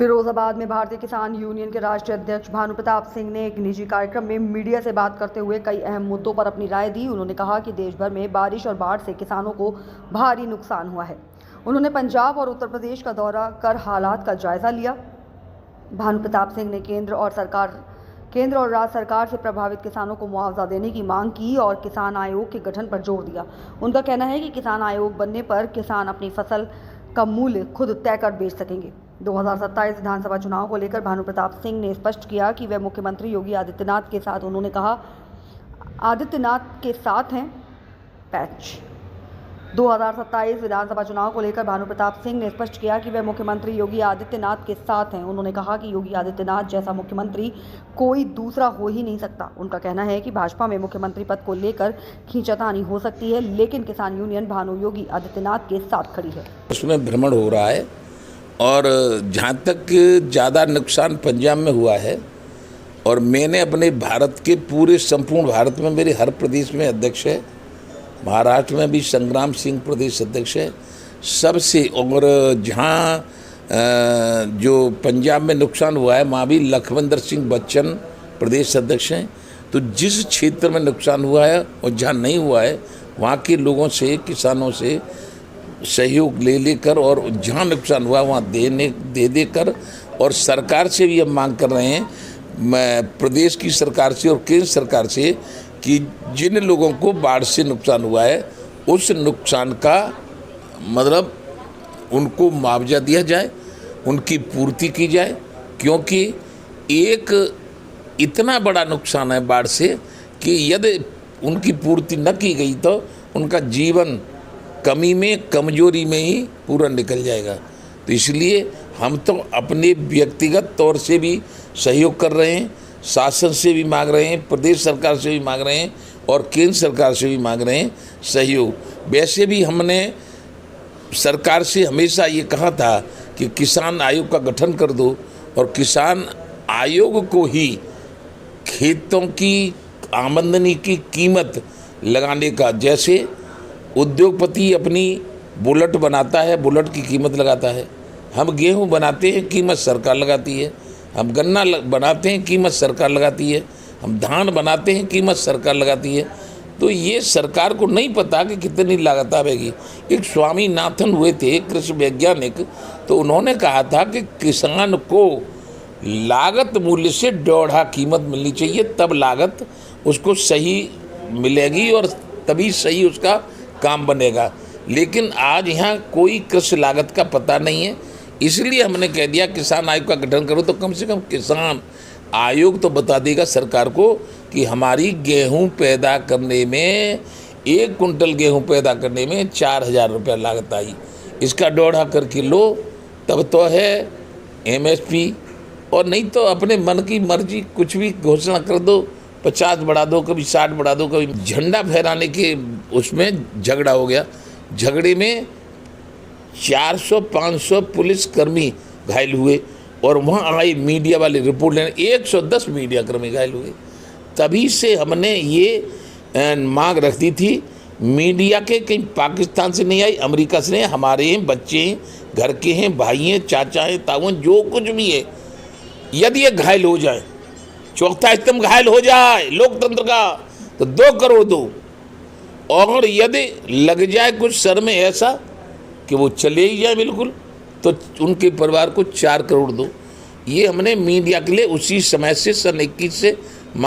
फिरोजाबाद में भारतीय किसान यूनियन के राष्ट्रीय अध्यक्ष भानु प्रताप सिंह ने एक निजी कार्यक्रम में मीडिया से बात करते हुए कई अहम मुद्दों पर अपनी राय दी। उन्होंने कहा कि देश भर में बारिश और बाढ़ से किसानों को भारी नुकसान हुआ है। उन्होंने पंजाब और उत्तर प्रदेश का दौरा कर हालात का जायजा लिया। भानु प्रताप सिंह ने केंद्र और राज्य सरकार से प्रभावित किसानों को मुआवजा देने की मांग की और किसान आयोग के गठन पर जोर दिया। उनका कहना है कि किसान आयोग बनने पर किसान अपनी फसल का मूल्य खुद तय कर बेच सकेंगे। 2027 विधानसभा चुनाव को लेकर भानु प्रताप सिंह ने स्पष्ट किया कि वे मुख्यमंत्री योगी आदित्यनाथ के साथ, उन्होंने कहा, आदित्यनाथ के साथ हैं पैच। 2027 विधानसभा चुनाव को लेकर भानु प्रताप सिंह ने स्पष्ट किया कि वे मुख्यमंत्री योगी आदित्यनाथ के साथ हैं। उन्होंने कहा कि योगी आदित्यनाथ जैसा मुख्यमंत्री कोई दूसरा हो ही नहीं सकता। उनका कहना है कि भाजपा में मुख्यमंत्री पद को लेकर खींचातानी हो सकती है, लेकिन किसान यूनियन भानु योगी आदित्यनाथ के साथ खड़ी है। उसमें भ्रमण हो रहा है और जहाँ तक ज़्यादा नुकसान पंजाब में हुआ है, और मैंने अपने भारत के पूरे संपूर्ण भारत में मेरे हर प्रदेश में अध्यक्ष है, महाराष्ट्र में भी संग्राम सिंह प्रदेश अध्यक्ष है सबसे, और जहाँ जो पंजाब में नुकसान हुआ है वहाँ भी लखविंदर सिंह बच्चन प्रदेश अध्यक्ष हैं। तो जिस क्षेत्र में नुकसान हुआ है और जहाँ नहीं हुआ है वहाँ के लोगों से, किसानों से सहयोग ले लेकर, और जहाँ नुकसान हुआ वहाँ दे देकर, और सरकार से भी हम मांग कर रहे हैं, प्रदेश की सरकार से और केंद्र सरकार से, कि जिन लोगों को बाढ़ से नुकसान हुआ है उस नुकसान का मतलब उनको मुआवजा दिया जाए, उनकी पूर्ति की जाए, क्योंकि एक इतना बड़ा नुकसान है बाढ़ से कि यदि उनकी पूर्ति न की गई तो उनका जीवन कमी में, कमजोरी में ही पूरा निकल जाएगा। तो इसलिए हम तो अपने व्यक्तिगत तौर से भी सहयोग कर रहे हैं, शासन से भी मांग रहे हैं, प्रदेश सरकार से भी मांग रहे हैं और केंद्र सरकार से भी मांग रहे हैं सहयोग। वैसे भी हमने सरकार से हमेशा ये कहा था कि किसान आयोग का गठन कर दो, और किसान आयोग को ही खेतों की आमदनी की कीमत लगाने का, जैसे उद्योगपति अपनी बुलेट बनाता है, बुलेट की कीमत लगाता है, हम गेहूं बनाते हैं, कीमत सरकार लगाती है, हम गन्ना बनाते हैं, कीमत सरकार लगाती है, हम धान बनाते हैं, कीमत सरकार लगाती है। तो ये सरकार को नहीं पता कि कितनी लागत आएगी। एक स्वामीनाथन हुए थे कृषि वैज्ञानिक, तो उन्होंने कहा था कि किसान को लागत मूल्य से दोहरा कीमत मिलनी चाहिए, तब लागत उसको सही मिलेगी और तभी सही उसका काम बनेगा। लेकिन आज यहाँ कोई कृषि लागत का पता नहीं है, इसलिए हमने कह दिया किसान आयोग का गठन करो, तो कम से कम किसान आयोग तो बता देगा सरकार को कि हमारी गेहूं पैदा करने में, 1 कुंटल गेहूं पैदा करने में 4000 रुपये लागत आई, इसका दोहरा करके लो, तब तो है MSP। और नहीं तो अपने मन की मर्जी कुछ भी घोषणा कर दो, 50 बढ़ा दो, कभी 60 बढ़ा दो, कभी झंडा फहराने के उसमें झगड़ा हो गया। झगड़े में 400-500 पुलिसकर्मी घायल हुए, और वहाँ आई मीडिया वाले रिपोर्ट लेने, 110 मीडिया कर्मी घायल हुए। तभी से हमने ये मांग रख दी थी, मीडिया के कहीं पाकिस्तान से नहीं आई, अमेरिका से नहीं, हमारे हैं, बच्चे हैं, घर के हैं, भाई हैं, चाचा हैं, ताऊ, जो कुछ भी है, यदि ये घायल हो जाए, चौथा स्तंभ घायल हो जाए लोकतंत्र का, तो 2 करोड़ दो, और यदि लग जाए कुछ सर में ऐसा कि वो चले ही जाए बिल्कुल, तो उनके परिवार को 4 करोड़ दो। ये हमने मीडिया के लिए उसी समय से सन 21 से